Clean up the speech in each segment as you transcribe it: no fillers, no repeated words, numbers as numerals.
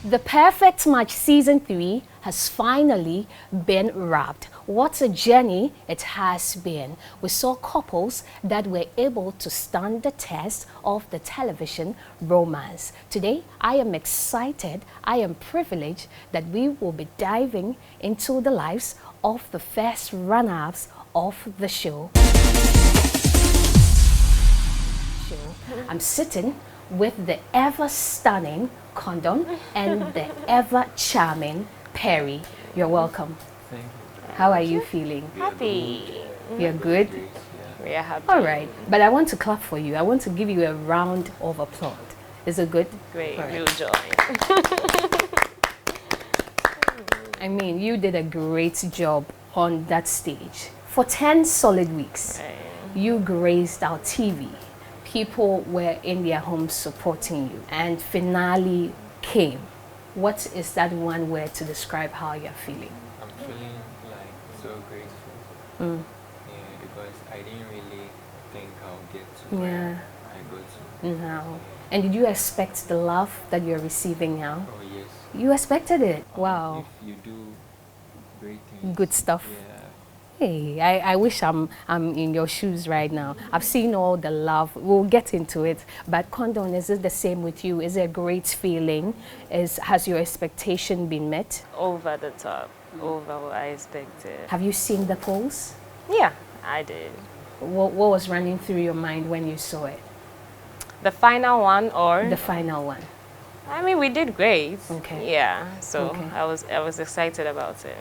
The Perfect Match Season 3 has finally been wrapped. What a journey it has been. We saw couples that were able to stand the test of the television romance. Today, I am excited, I am privileged that we will be diving into the lives of the first runners-ups of the show. I'm sitting with the ever-stunning KONDON and the ever-charming Perry. You're welcome. Thank you. How are you feeling? Happy. You're good? We are happy. All right. But I want to clap for you. I want to give you a round of applause. Is it good? Great. Right. Real joy. I mean, you did a great job on that stage. For 10 solid weeks, you graced our TV. People were in their homes supporting you, and finale came. What is that one word to describe how you're feeling? I'm feeling like so grateful. Yeah, because I didn't really think I'll get to where I got to. No. And did you expect the love that you're receiving now? Oh yes. You expected it. Wow. If you do great things. Good stuff. Yeah. Hey, I wish I'm in your shoes right now. I've seen all the love. We'll get into it. But KONDON, is it the same with you? Is it a great feeling? Has your expectation been met? Over the top. Over what I expected. Have you seen the polls? Yeah, I did. What was running through your mind when you saw it? The final one or? The final one. I mean, we did great. Okay. Yeah, so Okay. I was excited about it.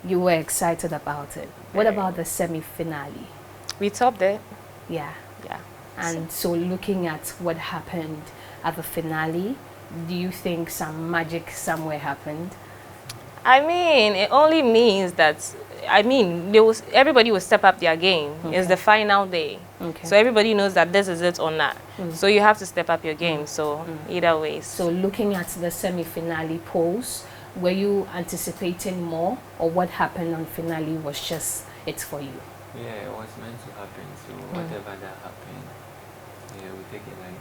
You were excited about it. What about the semi-finale? We topped it. Yeah. Yeah. And so looking at what happened at the finale, do you think some magic somewhere happened? I mean, it only means that, everybody will step up their game. Okay. It's the final day. Okay. So everybody knows that this is it or not. So you have to step up your game. So either way. So looking at the semi-finale polls, were you anticipating more, or what happened on finale was just it's for you? Yeah, it was meant to happen. So whatever that happened, yeah, we take it like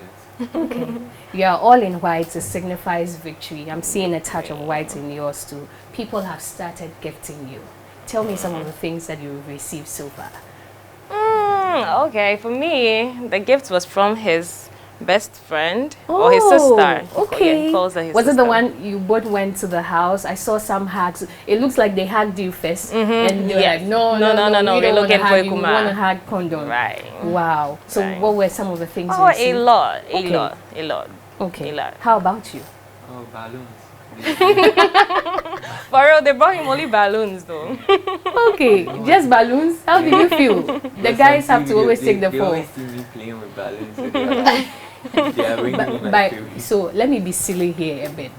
that. Okay. You are all in white. It signifies victory. I'm seeing a touch of white in yours too. People have started gifting you. Tell me some of the things that you've received so far. Okay, for me, the gift was from his best friend or his sister. Okay. Yeah, he calls her his was it sister. the one you both went to the house? I saw some hugs. It looks like they hugged you first, and they were Yes. like, no, No, we they don't look want to at hug you. We Koikuma. want to hug KONDON. Right. Wow. So Right. what were some of the things Oh, you received? a lot. Okay. A lot. How about you? Oh, balloons. For real, they brought him only balloons though. Okay, just balloons. How do you feel? The guys have to always take the They phone. always see me playing with balloons. So they are bringing me my By, favorite. so let me be silly here a bit.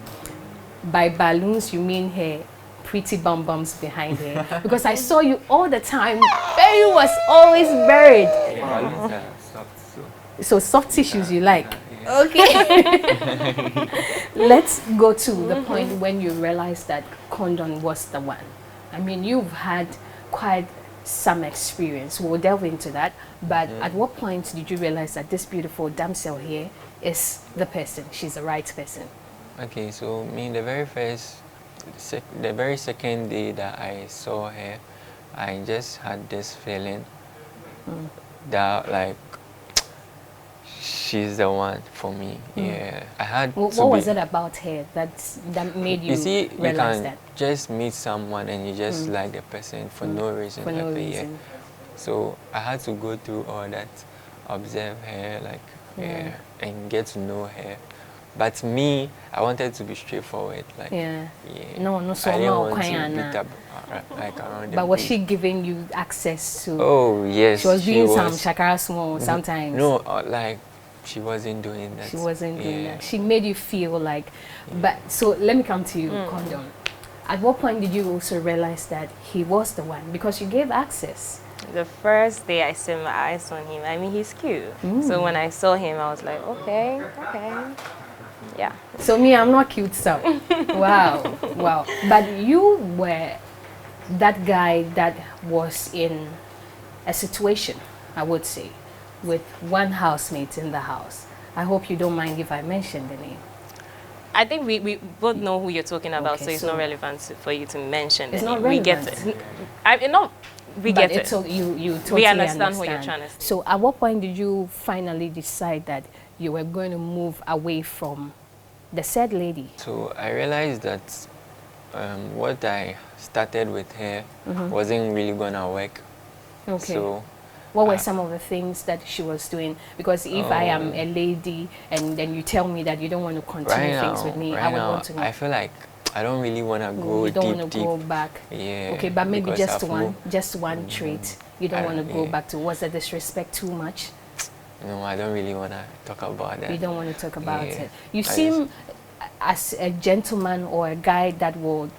By balloons, you mean her pretty bum bums behind her? Because I saw you all the time. Perry was always buried. Yeah, balloons are soft, so. So soft tissues you like. Yeah. Okay. Let's go to the point when you realized that KONDON was the one. I mean, you've had quite some experience. We'll delve into that. But at what point did you realize that this beautiful damsel here is the person? She's the right person. Okay, so me, the very second day that I saw her, I just had this feeling that like she's the one for me. Yeah, I had. What was it about her that made you, You see, you realize can that? just meet someone and you just like the person for no reason. For no like, reason. Yeah. So I had to go through all that, observe her, like, and get to know her. But me, I wanted to be straightforward, like, No, so I didn't no, want to beat up like around the But was bush. she giving you access to? Oh yes, She was doing some shakara small sometimes. No, like she wasn't doing that. She wasn't doing that. She made you feel like. But so let me come to you, KONDON. At what point did you also realize that he was the one? Because you gave access. The first day I set my eyes on him, I mean, he's cute. So when I saw him, I was like, okay. Yeah. So me, I'm not cute, so. Wow. But you were that guy that was in a situation, I would say, with one housemate in the house. I hope you don't mind if I mention the name. I think we both know who you're talking about, Okay, so it's not relevant for you to mention the It's name. not We get relevant. it. I no, we But get it. you totally understand what you're trying to say. So at what point did you finally decide that you were going to move away from the said lady? So I realized that what I started with her wasn't really gonna work. Okay. So What were some of the things that she was doing? Because if I am a lady and then you tell me that you don't want to continue things with me, I would want to know. I feel like I don't really want to go you deep. don't want to go back. Yeah. Okay, but maybe because just one trait you don't want to go yeah. back to. Was the disrespect too much? No, I don't really want to talk about that. You don't want to talk about Yeah. it. You seem as a gentleman or a guy that would,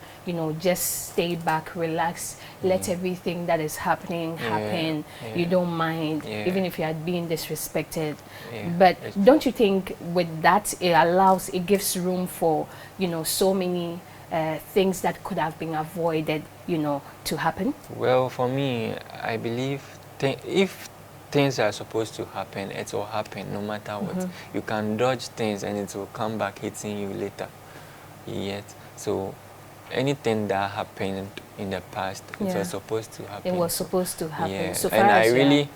just stay back, relax, let everything that is happening happen. Yeah. You don't mind, Yeah. even if you are being disrespected. Yeah. But don't you think with that it gives room for, so many things that could have been avoided, to happen? Well, for me, I believe if things are supposed to happen, it will happen no matter what. You can dodge things and it will come back hitting you later. Yet, so anything that happened in the past, it was supposed to happen. It was supposed to happen. Yeah. So far And I as really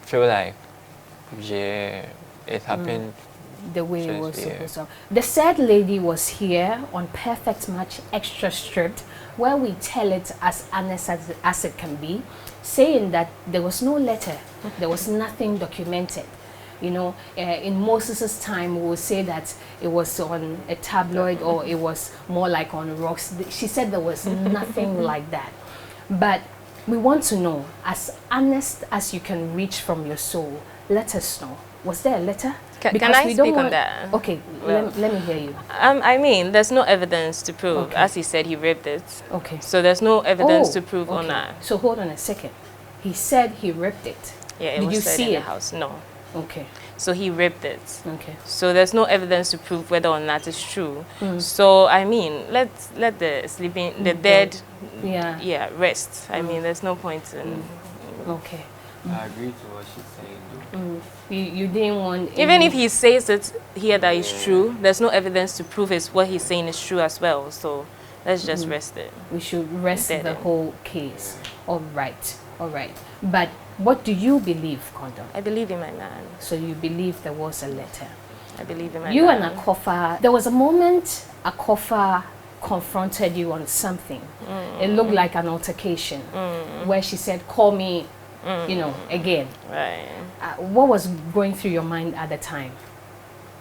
feel like it happened the way it was yeah. supposed to. The said lady was here on Perfect Match Extra Stripped, where we tell it as honest as it can be, saying that there was no letter, there was nothing documented. In Moses' time, we would say that it was on a tabloid or it was more like on rocks. She said there was nothing like that. But we want to know, as honest as you can reach from your soul, let us know. Was there a letter? Can I speak on that? Okay, Well, let me hear you. I mean, there's no evidence to prove. Okay. As he said, he raped it. Okay. So there's no evidence to prove on okay. that. So hold on a second. He said he ripped it. Yeah, it Did was you said see in it? the house. No. Okay. So he raped it. Okay. So there's no evidence to prove whether or not it's true. So I mean, let the sleeping, the dead, rest. I mean, there's no point in. Okay. I agree to what she's saying. You didn't want Even if he says it here that it's true, there's no evidence to prove it's what he's saying is true as well. So let's just rest it. we should rest Dead the end. whole case. All right. But what do you believe, Kondon? I believe in my man. So you believe there was a letter. I believe in my You man. and Akofa, there was a moment Akofa confronted you on something. It looked like an altercation where she said, call me, again. Right. What was going through your mind at the time?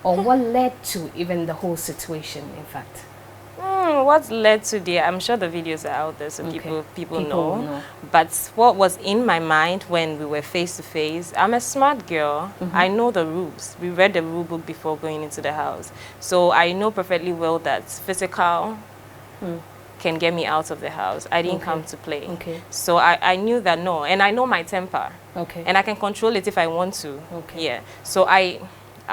Or what led to even the whole situation, in fact? What led to I'm sure the videos are out there, so Okay. people know. But what was in my mind when we were face to face, I'm a smart girl. I know the rules. We read the rule book before going into the house. So I know perfectly well that physical can get me out of the house. I didn't come to play. Okay. So I knew that no, and I know my temper. Okay. And I can control it if I want to. Okay. Yeah. So I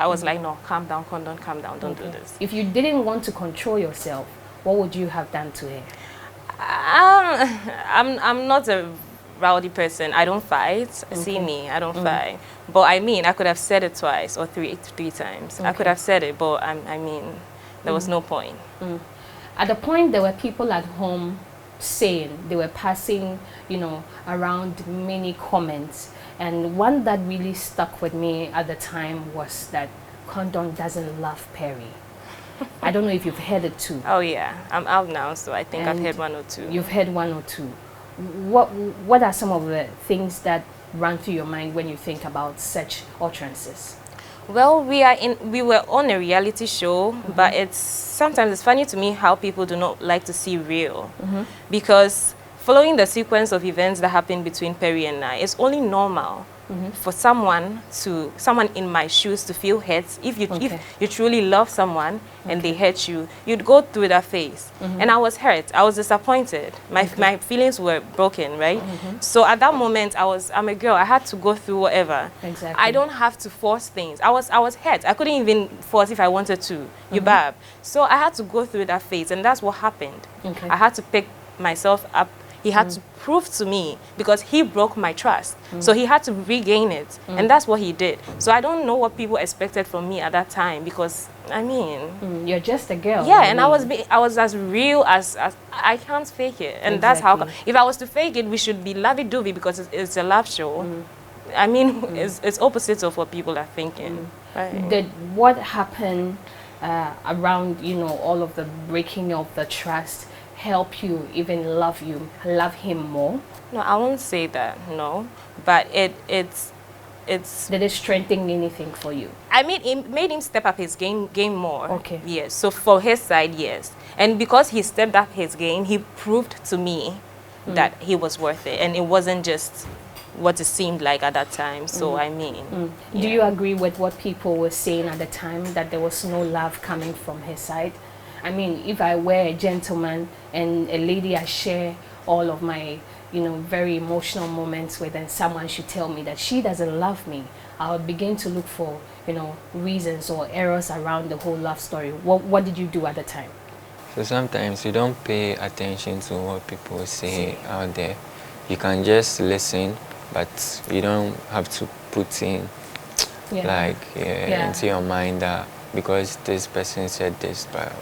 was like, no, calm down, Kondon, calm down, don't do this. If you didn't want to control yourself, what would you have done to her? I'm not a rowdy person. I don't fight. See me, I don't fight. But I mean, I could have said it twice or three times. I could have said it, but I mean, there was no point. At the point, there were people at home saying, they were passing, around many comments. And one that really stuck with me at the time was that Kondon doesn't love Perry. I don't know if you've heard it too. Oh yeah, I'm out now, so I think I've heard one or two. You've heard one or two. What are some of the things that run through your mind when you think about such utterances? Well, we were on a reality show, but sometimes it's funny to me how people do not like to see real, because following the sequence of events that happened between Perry and I, it's only normal for someone in my shoes to feel hurt. If you truly love someone and they hurt you, you'd go through that phase. And I was hurt. I was disappointed. My feelings were broken, right? So at that moment, I'm a girl. I had to go through whatever. Exactly. I don't have to force things. I was hurt. I couldn't even force if I wanted to. You bab. So I had to go through that phase, and that's what happened. Okay. I had to pick myself up He had to prove to me because he broke my trust. So he had to regain it. And that's what he did. So I don't know what people expected from me at that time because, I mean... You're just a girl. Yeah, and I was as real as I can't fake it. And that's how... If I was to fake it, we should be lovey-dovey because it's a love show. I mean, it's opposite of what people are thinking. Right. Did what happened around, you know, all of the breaking of the trust help you even love him more? No, I won't say that, no. But it's... Did it strengthen anything for you? I mean, it made him step up his game more. Okay. Yes. So for his side, yes. And because he stepped up his game, he proved to me that he was worth it. And it wasn't just what it seemed like at that time. So, I mean... Yeah. Do you agree with what people were saying at the time, that there was no love coming from his side? I mean, if I were a gentleman and a lady I share all of my, you know, very emotional moments with, and someone should tell me that she doesn't love me, I would begin to look for, you know, reasons or errors around the whole love story. What did you do at the time? So sometimes you don't pay attention to what people say out there. You can just listen, but you don't have to put in into your mind that because this person said this, but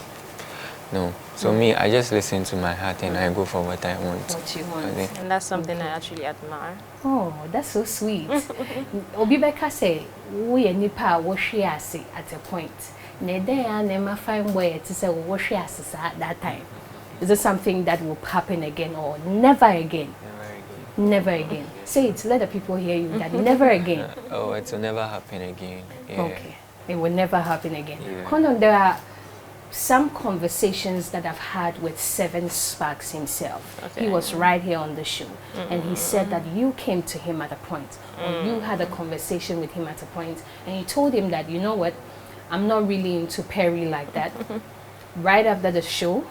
no. So me, I just listen to my heart and I go for what I want. What you want. And that's something I actually admire. Oh, that's so sweet. Obi beka say, we nipa wo hwe ase at a point. Ne den na ma find way to say wo hwe ase at that time. Is it something that will happen again or never again? Never again. Say it, let the people hear you, that never again. Oh, it will never happen again. Yeah. Okay. It will never happen again. Yeah. KONDON, there are some conversations that I've had with Seven Sparks himself. Okay. He was right here on the show. And he said that you came to him at a point, or you had a conversation with him at a point, and you told him that, you know what, I'm not really into Perry like that. Right after the show,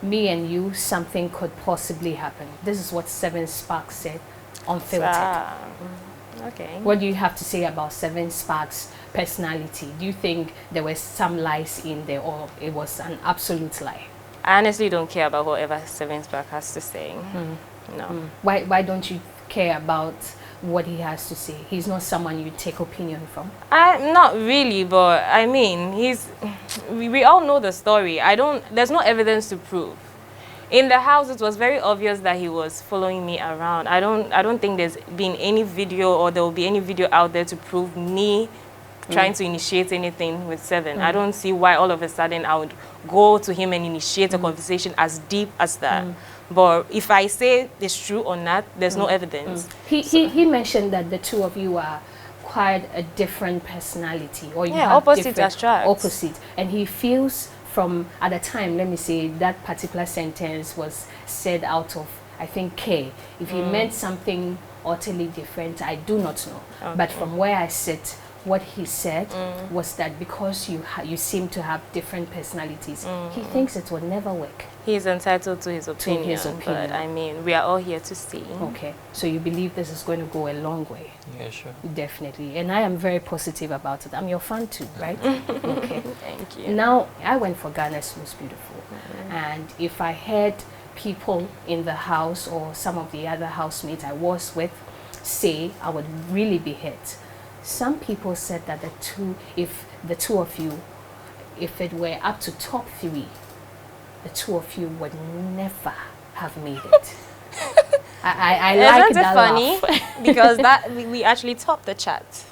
me and you, something could possibly happen. This is what Seven Sparks said, unfiltered. Okay. What do you have to say about Seven Sparks' personality? Do you think there were some lies in there, or it was an absolute lie? I honestly don't care about whatever Seven Spark has to say. No. Why don't you care about what he has to say? He's not someone you take opinion from. Not really, but I mean, we all know the story. There's no evidence to prove. In the house, it was very obvious that he was following me around. I don't think there's been any video, or there will be any video out there to prove me trying to initiate anything with Seven. I don't see why all of a sudden I would go to him and initiate a conversation as deep as that. But if I say it's true or not, there's no evidence. He mentioned that the two of you are quite a different personality, or you have opposite attracts. Opposite, and he feels from at the time, let me say, that particular sentence was said out of, I think, care. If he meant something utterly different, I do not know. Okay. But from where I sit, what he said was that because you seem to have different personalities, he thinks it will never work. He's entitled to his opinion, but I mean, we are all here to see. Okay, so you believe this is going to go a long way? Yeah, sure. Definitely, and I am very positive about it. I'm your fan too, right? Okay. Thank you. Now, I went for Ghana's Most Beautiful, and if I heard people in the house or some of the other housemates I was with say, I would really be hit. Some people said that if the two of you, if it were up to top 3, the two of you would never have made it. I like that funny laugh. because we actually topped the chart.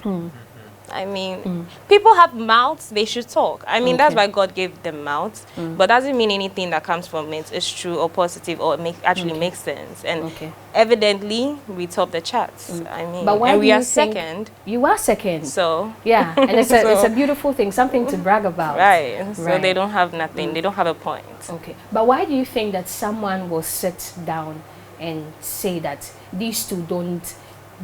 I mean, people have mouths, they should talk. I mean, that's why God gave them mouths, but doesn't mean anything that comes from it is true or positive or actually makes sense. And evidently, we topped the charts. I mean, but why and we do are you think second. You are second. So yeah, and it's a beautiful thing, something to brag about. Right. So they don't have nothing. They don't have a point. Okay. But why do you think that someone will sit down and say that these two don't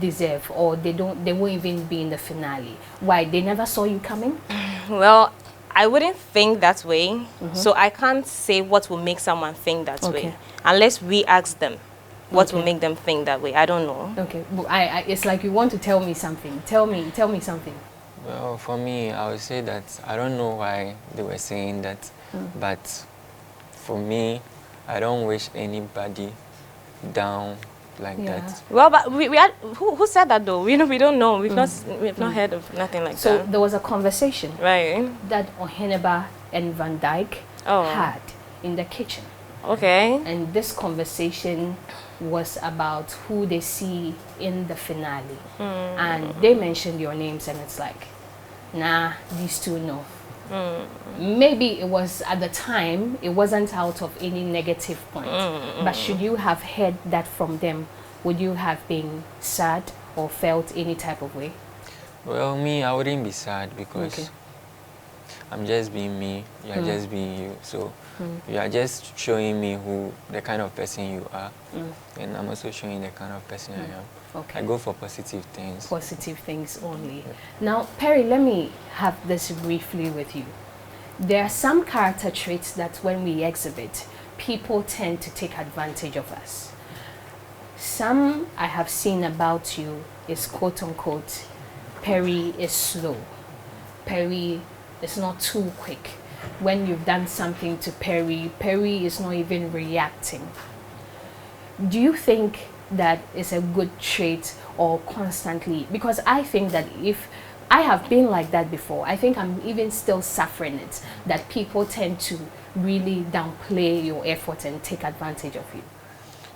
deserve, or they won't even be in the finale? Why? They never saw you coming? Well, I wouldn't think that way. So I can't say what will make someone think that way unless we ask them what will make them think that way. I don't know. Okay. It's like you want to tell me something. Tell me something. Well, for me, I would say that I don't know why they were saying that, but for me, I don't wish anybody down like that. Well, but we had, who said that though? We don't know. We've not heard of nothing like that. So there was a conversation Right. that Oheneba and Van Dyke had in the kitchen. Okay. And this conversation was about who they see in the finale. And they mentioned your names and it's like, nah, these two no. Maybe it was at the time, it wasn't out of any negative point. But should you have heard that from them, would you have been sad or felt any type of way? Well, me, I wouldn't be sad because I'm just being me, you're just being you. So you are just showing me the kind of person you are. And I'm also showing the kind of person I am. Okay. I go for positive things. Positive things only. Now, Perry, let me have this briefly with you. There are some character traits that when we exhibit, people tend to take advantage of us. Some I have seen about you is quote unquote, Perry is slow. Perry is not too quick. When you've done something to Perry, Perry is not even reacting. Do you think that is a good trait or constantly? Because I think that if I have been like that before, I think I'm even still suffering it, that people tend to really downplay your effort and take advantage of you.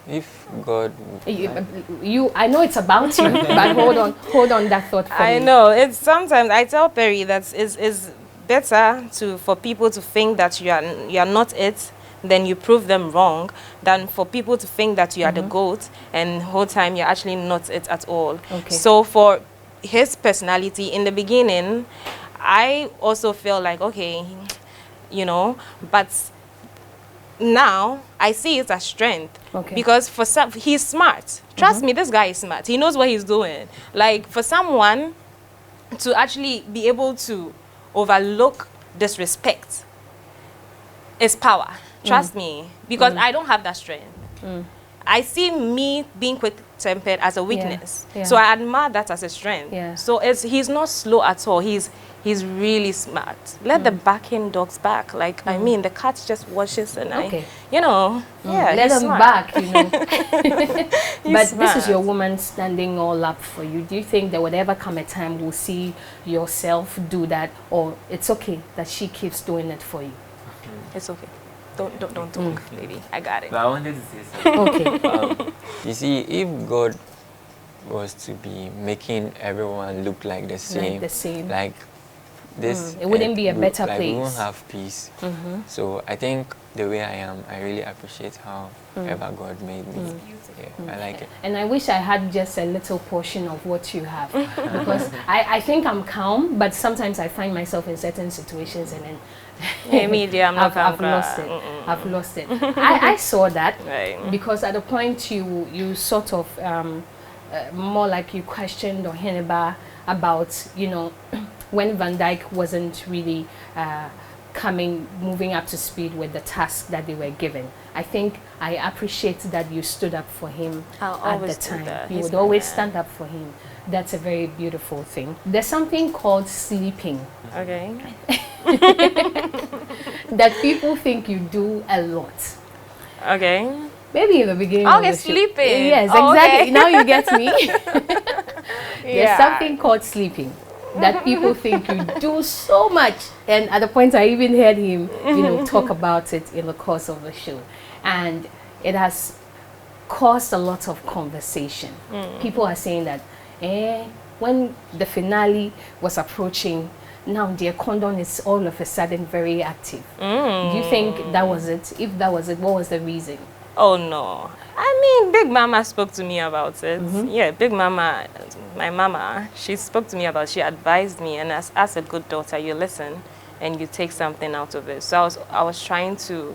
If God... I know it's about you, but hold on that thought for me. I know, it's sometimes, I tell Perry that is better for people to think that you are not it, then you prove them wrong, than for people to think that you are the GOAT and the whole time you're actually not it at all. Okay. So for his personality, in the beginning, I also feel like, okay, you know, but now I see it as strength. Okay. Because for some, he's smart. Trust me, this guy is smart. He knows what he's doing. Like, for someone to actually be able to overlook disrespect is power. Trust me, because I don't have that strength. I see me being quick-tempered as a weakness. Yeah. So I admire that as a strength. Yeah. So he's not slow at all. He's really smart. Let the barking dogs bark. Like, I mean, the cat just watches and you know, let them smart. back, you know. But smart. this is your woman standing all up for you. Do you think there would ever come a time we'll see yourself do that, or it's okay that she keeps doing it for you? It's okay. Don't talk, baby. I got it. But I wanted to say something. Okay. You see, if God was to be making everyone look like the same, like this, it wouldn't be a better like place. We won't have peace. So I think the way I am, I really appreciate how ever God made me. Yeah, I like it. And I wish I had just a little portion of what you have, because I think I'm calm, but sometimes I find myself in certain situations and then I've lost it. I've lost it. I saw that because at a point you sort of more like you questioned Oheneba about, you know, when Van Dyke wasn't really moving up to speed with the task that they were given. I think I appreciate that you stood up for him at the time. You would always stand up for him. That's a very beautiful thing. There's something called sleeping. Okay. That people think you do a lot. Okay. Maybe in the beginning. Okay, of the sleeping. Yes, oh, exactly. Okay. Now you get me. There's something called sleeping that people think you do so much, and at the point I even heard him, you know, talk about it in the course of the show, and it has caused a lot of conversation. People are saying that, when the finale was approaching, now dear KONDON is all of a sudden very active. Do you think that was it? If that was it, what was the reason? Oh no. I mean, Big Mama spoke to me about it. Yeah, Big Mama, my mama, she spoke to me about it. She advised me, and as a good daughter, you listen and you take something out of it. So I was trying to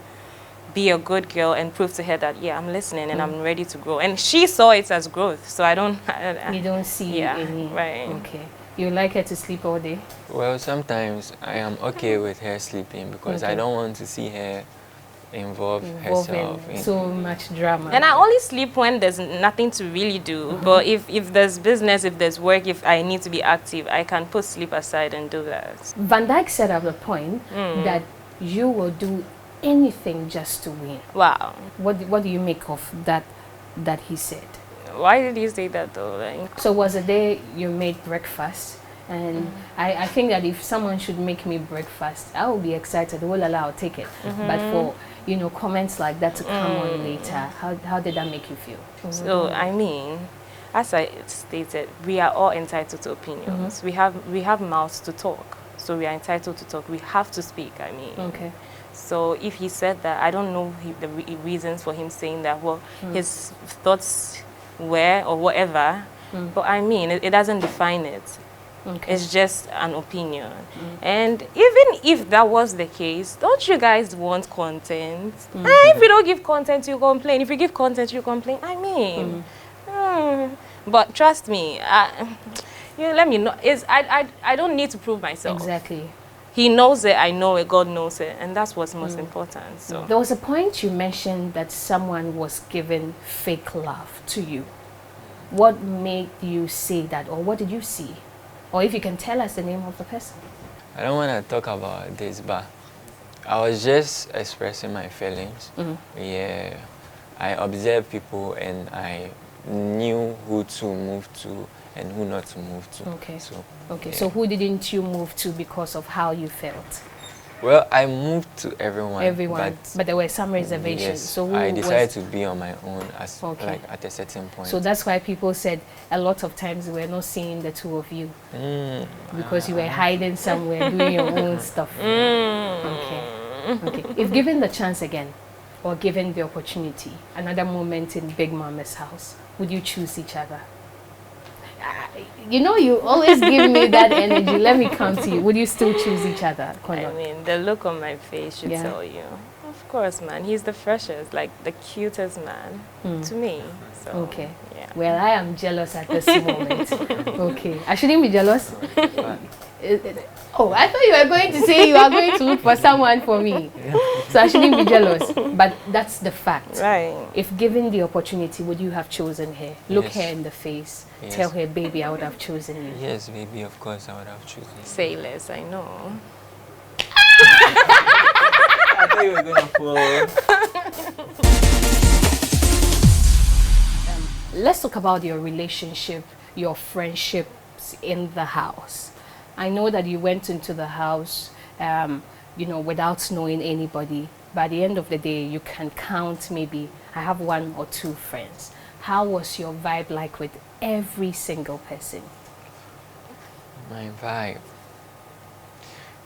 be a good girl and prove to her that, yeah, I'm listening and I'm ready to grow. And she saw it as growth, so I don't... You don't see any... Right. Okay. You like her to sleep all day? Well, sometimes I am okay with her sleeping because I don't want to see her involve herself in so much drama. And I only sleep when there's nothing to really do. But if there's business, if there's work, if I need to be active, I can put sleep aside and do that. Van Dyke said at the point that you will do anything just to win. Wow. What do you make of that that he said? Why did you say that though? Like, So was a day you made breakfast, and I think that if someone should make me breakfast, I will be excited. Well, I'll take it. But for comments like that to come on later, how did that make you feel? so I mean, as I stated, we are all entitled to opinions. We have mouths to talk, so we are entitled to talk. We have to speak. I mean, Okay. so if he said that, I don't know the reasons for him saying that. Well, his thoughts were or whatever, but I mean, it doesn't define it. Okay. It's just an opinion. And even if that was the case, don't you guys want content? If you don't give content, you complain. If you give content, you complain. I mean, but trust me, let me know. I don't need to prove myself. Exactly. He knows it, I know it, God knows it, and that's what's most important. So There was a point you mentioned that someone was giving fake love to you. What made you say that, or what did you see? Or if you can tell us the name of the person. I don't want to talk about this, but I was just expressing my feelings. Yeah, I observed people and I knew who to move to and who not to move to. Okay. So, Okay. yeah. So who didn't you move to because of how you felt? Well, I moved to everyone. Everyone. But there were some reservations. Yes, So who I decided was, to be on my own as Okay. like at a certain point. so that's why people said a lot of times we're not seeing the two of you because you were hiding somewhere doing your own stuff. Okay. Okay. If given the chance again, or given the opportunity, another moment in Big Mama's house, would you choose each other? You always give me that energy. Let me come to you. Would you still choose each other, I Kondon? mean, the look on my face should Yeah. tell you. Of course, man. He's the freshest, like the cutest man to me. So, Okay. yeah. Well, I am jealous at this moment. Okay. I shouldn't be jealous. Oh, I thought you were going to say you are going to look for someone for me. So I shouldn't be jealous. But that's the fact. Right. If given the opportunity, would you have chosen her? Look Yes. her in the face. Yes. Tell her, baby, I would have chosen you. Yes, baby, of course I would have chosen. Say less, I know. I thought you were gonna fall. Let's talk about your relationship, your friendships in the house. I know that you went into the house, without knowing anybody. By the end of the day, you can count maybe, I have one or two friends. How was your vibe like with every single person? My vibe,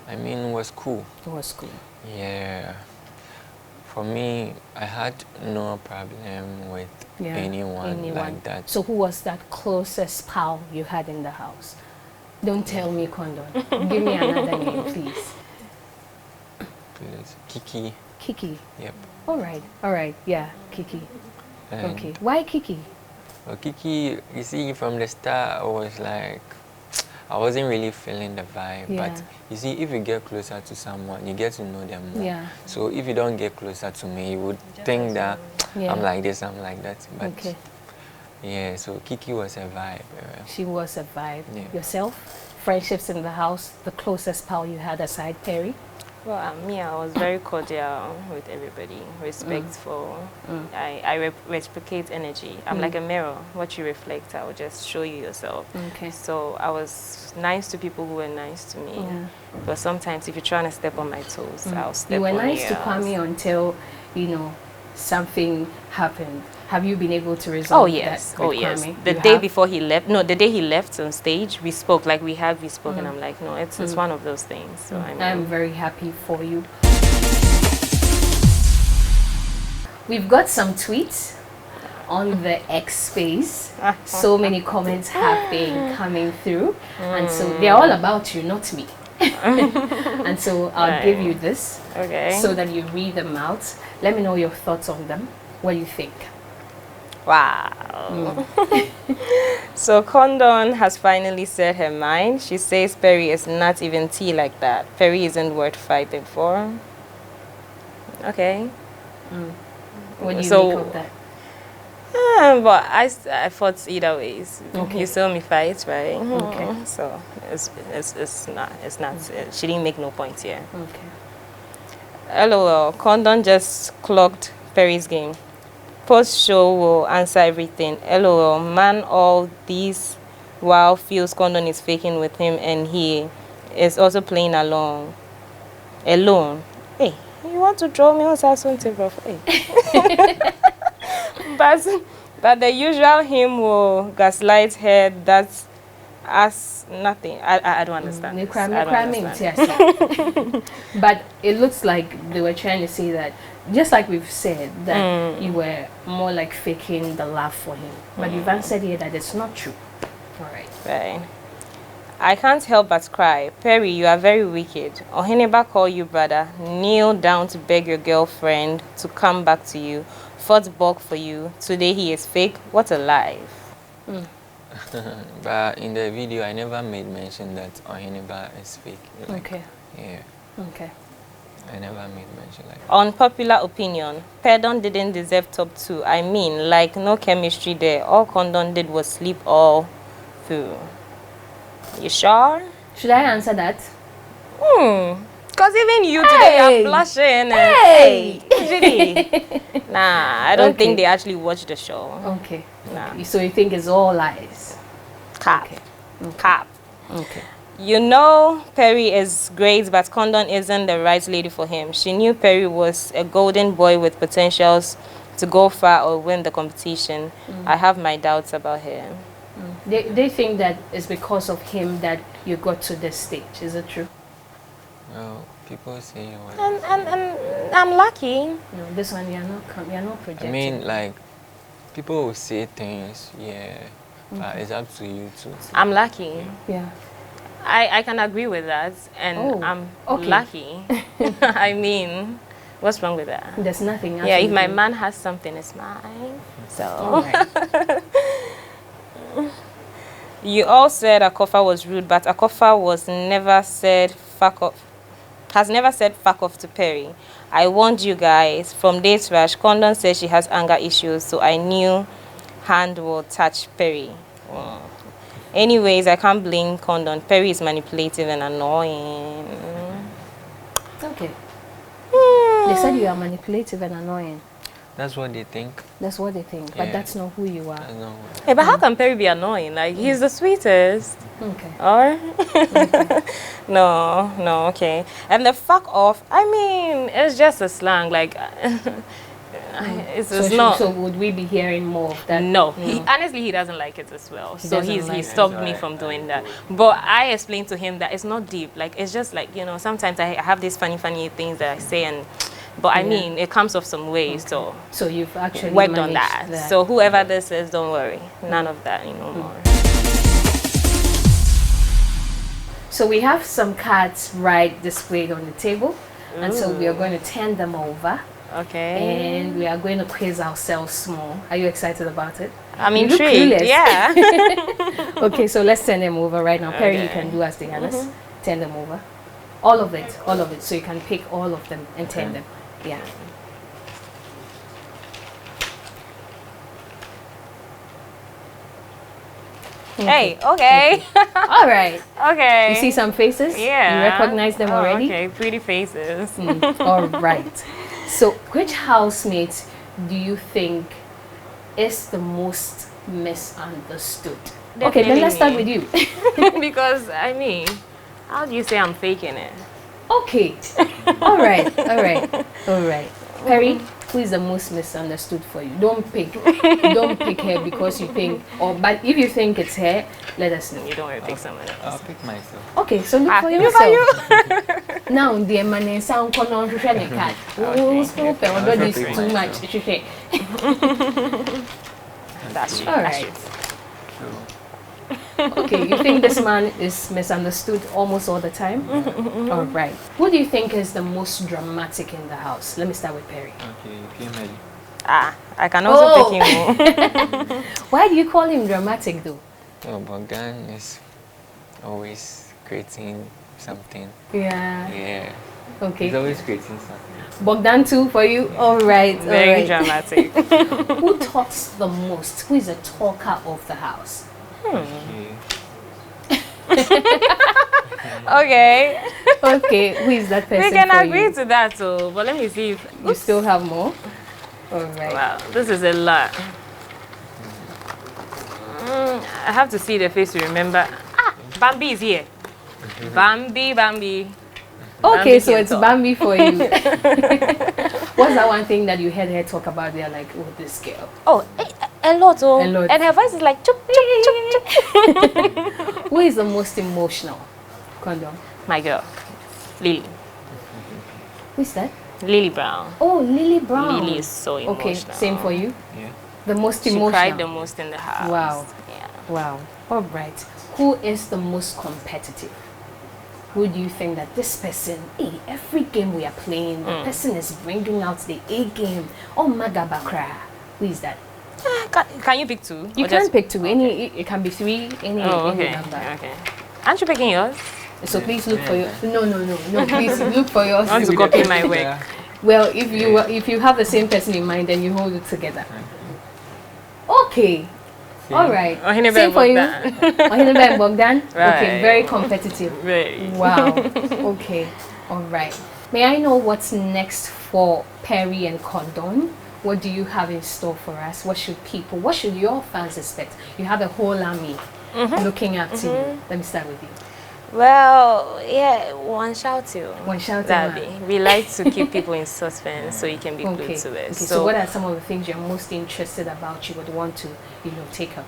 I mean, was cool. It was cool. Yeah. For me, I had no problem with anyone like that. So who was that closest pal you had in the house? Don't tell me Kondon. Give me another name, please. Please. Kiki. Kiki. Yep. All right. Yeah, Kiki. And Okay. Why Kiki? Well, Kiki, you see, from the start, I was like, I wasn't really feeling the vibe. Yeah. But you see, if you get closer to someone, you get to know them more. Yeah. So if you don't get closer to me, you would think that Yeah. I'm like this, I'm like that. But Okay. yeah, so Kiki was a vibe. She was a vibe. Yeah. Yourself? Friendships in the house, the closest pal you had aside Perry? Well, me, I was very cordial with everybody, respectful. I reciprocate energy. I'm like a mirror. What you reflect, I will just show you yourself. Okay. So I was nice to people who were nice to me. Yeah. But sometimes if you're trying to step on my toes, I'll step You were on nice to yours. Kwame until, something happened. Have you been able to resolve Oh yes, that with yes. Kwame? The You day have? before he left, no, the day he left on stage, we spoke like we spoke, and I'm like, no, it's one of those things. So I mean, I'm very happy for you. We've got some tweets on the X space. So many comments have been coming through, and so they're all about you, not me. And so I'll give you this okay. so that you read them out. Let me know your thoughts on them. What do you think? Wow. So KONDON has finally said her mind. She says Perry is not even tea like that. Perry isn't worth fighting for. Okay. What do you So- make of that? But I fought either ways. Okay. You saw me fight, right? Okay. So it's not. She didn't make no point here. Okay. LOL. KONDON just clocked Perry's game. Post-show will answer everything. LOL, man, all these while feels Kondon is faking with him and he is also playing along. Alone. Hey, you want to draw me on something, bro? Hey. but the usual him will gaslight her. That's as nothing. I don't understand. Yes. But it looks like they were trying to say that, just like we've said, that you were more like faking the love for him. But you've answered here that it's not true. All right. Right. I can't help but cry. Perry, you are very wicked. Oheneba call you brother. Kneel down to beg your girlfriend to come back to you. Fought bulk for you. Today he is fake. What a lie. But in the video, I never made mention that Oheneba is fake. Like, Okay. Yeah. Okay. I never made mention like that. Unpopular opinion. Pardon didn't deserve top 2. I mean, like no chemistry there. All Kondon did was sleep all through. You sure? Should I answer that? Because even you today are blushing. Hey! Nah, I don't think they actually watched the show. Okay. Nah. So you think it's all lies? Cap. Okay. Cap. Okay. You know Perry is great, but Kondon isn't the right lady for him. She knew Perry was a golden boy with potentials to go far or win the competition. I have my doubts about her. They think that it's because of him that you got to this stage. Is it true? Well, people say what. And I'm lucky. No, this one you're not projecting. I mean, like, people will say things, yeah, but it's up to you to. I'm lucky. Yeah. I can agree with that, and I'm lucky. I mean, what's wrong with that? There's nothing. Yeah, if my man has something, it's mine. So. You all said Akofa was rude, but Akofa was never said fuck off. Has never said fuck off to Perry. I warned you guys. From date rush, Kondon says she has anger issues, so I knew hand will touch Perry. Anyways, I can't blame Kondon. Perry is manipulative and annoying. Okay. They said you are manipulative and annoying. That's what they think. That's what they think, but that's not who you are. Hey, but how can Perry be annoying? Like, he's the sweetest. Okay. Or? No, okay. And the fuck off, I mean, it's just a slang. Like, it's not. So would we be hearing more of that? No. Honestly, he doesn't like it as well. So he stopped me from doing that. But I explained to him that it's not deep. Like, it's just like, you know, sometimes I have these funny things that I say and... But I mean, it comes off some ways, so you've actually worked on that. So whoever this is, don't worry. None of that, more. So we have some cards displayed on the table. And so we are going to turn them over. Okay. And we are going to quiz ourselves small. Are you excited about it? I'm intrigued. Yeah. Okay, so let's turn them over right now. Perry, you can do as the others. Turn them over. All of it. So you can pick all of them and turn them. Yeah. Hey, okay. All right. Okay. You see some faces? Yeah. You recognize them already? Okay, pretty faces. All right. So which housemate do you think is the most misunderstood? Okay, then let's start with you. Because, I mean, how do you say I'm faking it? Okay. All right. Perry, who is the most misunderstood for you? Don't pick her because you think, but if you think it's her, let us know. You don't want to pick someone else. I'll pick myself. Okay, so look for yourself. Now, the man sound kono shusha card. Oh, stop it. Although this is too much. That's true. All right. Okay, you think this man is misunderstood almost all the time? All right. Who do you think is the most dramatic in the house? Let me start with Perry. Okay, you came early. I can also pick him. Why do you call him dramatic though? Oh, Bogdan is always creating something. Yeah. Yeah. Okay. He's always creating something. Bogdan too for you? All right. Very dramatic. Who talks the most? Who is the talker of the house? Okay. Okay, who is that person? We can for agree you? to that too, but let me see if You still have more? All right. Wow, this is a lot. I have to see the face to remember. Ah, Bambi is here. Bambi. Okay, Bambi so can it's talk. Bambi for you. What's that one thing that you heard her talk about? They're like, oh, this girl. Oh, a lot, oh. A lot. And her voice is like, chup, chup, chup, chup. Who is the most emotional? Kondon. My girl, Lily. Who is that? Lily Brown. Oh, Lily Brown. Lily is so emotional. Okay, same for you. Yeah. The most She emotional. cried the most in the house. Wow. Yeah. Wow. All right. Who is the most competitive? Who do you think that this person, hey, every game we are playing, the person is bringing out the A game? Oh, Magabakra. Who is that? Can you pick two? You Or can just- pick two. Any, it can be three. Any, Oh, any okay. number. Okay. Aren't you picking yours? So please look for your. No. Please look for yours. I want to copy my work. Yeah. Well, if you have the same person in mind, then you hold it together. Okay. All right. Ohinebe Same for you. Bogdan. Ohinebe and Bogdan. Okay. Right. Very competitive. Very. Wow. Okay. All right. May I know what's next for Perry and Kondon? What do you have in store for us? What should your fans expect? You have a whole army looking up to you. Let me start with you. Well, yeah, one shout to. One shout That'd out. be. We like to keep people in suspense so you can be glued Okay. to it. Okay. So what are some of the things you're most interested about you would want to, take up?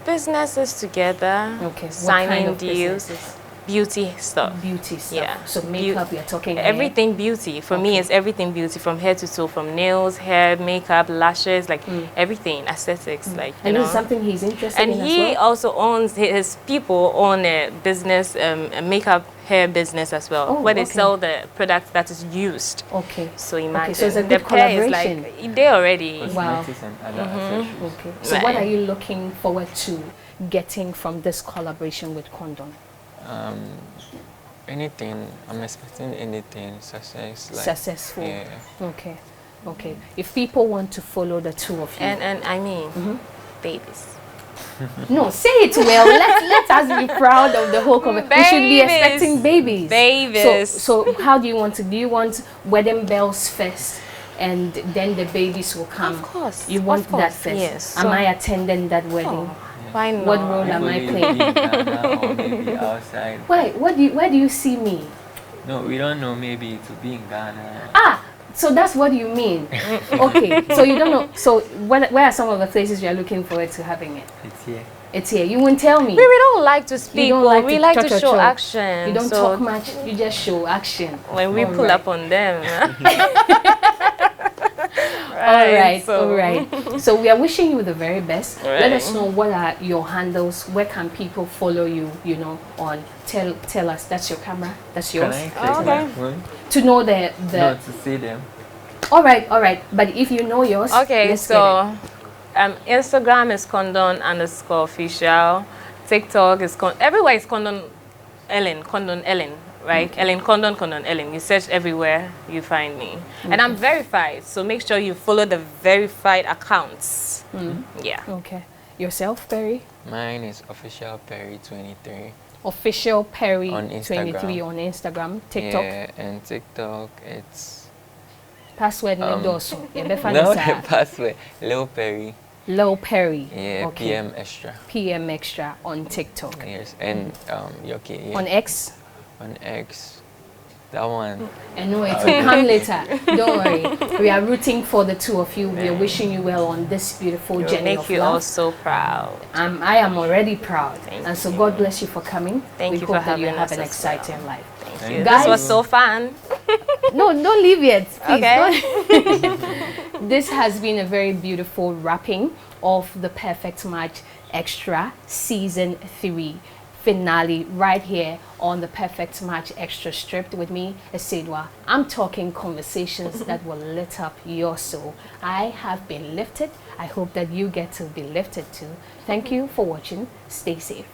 businesses together, Okay. What signing kind of deals, businesses? beauty stuff. Beauty stuff. Yeah. So makeup, you're talking hair. Everything beauty. For me, it's everything beauty from head to toe, from nails, hair, makeup, lashes, like everything, aesthetics, like, you And know. this is something he's interested And in as he well? also owns, his people own a business, a makeup hair business as well, Oh, where they okay. sell the product that is used. Okay. So imagine, so it's a the good pair is collaboration. like, they already. Wow. Cosmetics and other accessories. Okay. So what Right. are you looking forward to getting from this collaboration with Kondon? Anything, I'm expecting anything, success. Like, Successful. Yeah. Okay. Okay. If people want to follow the two of you. And I mean, babies. No, say it well. Let us be proud of the whole community. We should be Babies. expecting babies. Babies. So how do you want to? Do you want wedding bells first, and then the babies will come? Of course. You want of course, that first? Yes. Am I attending that wedding? Why not? What role am I Hopefully playing? be in Ghana or maybe outside. Why? Where do you see me? No, we don't know. Maybe to be in Ghana. Ah, so that's what you mean. Okay, so you don't know. So where are some of the places you're looking forward to having it? It's here. It's here. You won't tell me. We don't like to speak, don't but like we to like to cho-cho-cho. show action. You don't so talk much. You just show action. when we All pull right. up on them. All right, so- all right. So we are wishing you the very best. Let Right. us know what are your handles. Where can people follow you? On tell us. That's your camera. That's Can yours. I take Okay. my phone? To know the. Not to see them. All right. But if you know yours, Okay, let's so Instagram is Kondon_official. TikTok is everywhere is Kondon Ellen, right? Ellen Kondon Ellen. You search everywhere, you find me. And I'm verified, so make sure you follow the verified accounts. Yeah. Okay. Yourself, Perry. Mine is official Perry 23. Official Perry On 23 Instagram. on Instagram, TikTok. Yeah, and TikTok it's Password Mendoza. no the password. Lil Perry. Low Perry. Yeah, Okay. PMXtra. PMXtra on TikTok. Yes, and Yoki. Yeah. On X. On X. That one. I know it will come later. Don't worry. We are rooting for the two of you. We are wishing you well on this beautiful It'll journey make of you all love. so proud. I am already proud. Thank and so you. God bless you for coming. Thank we you hope for that you having have us an as exciting well. life. Thank Thank you. you. This was Guys- so fun. No, don't leave yet. Please. Okay. Don't. This has been a very beautiful wrapping of the Perfect Match Extra Season 3 finale right here on the Perfect Match Extra Stripped with me, Esedwa. I'm talking conversations that will lit up your soul. I have been lifted. I hope that you get to be lifted too. Thank you for watching. Stay safe.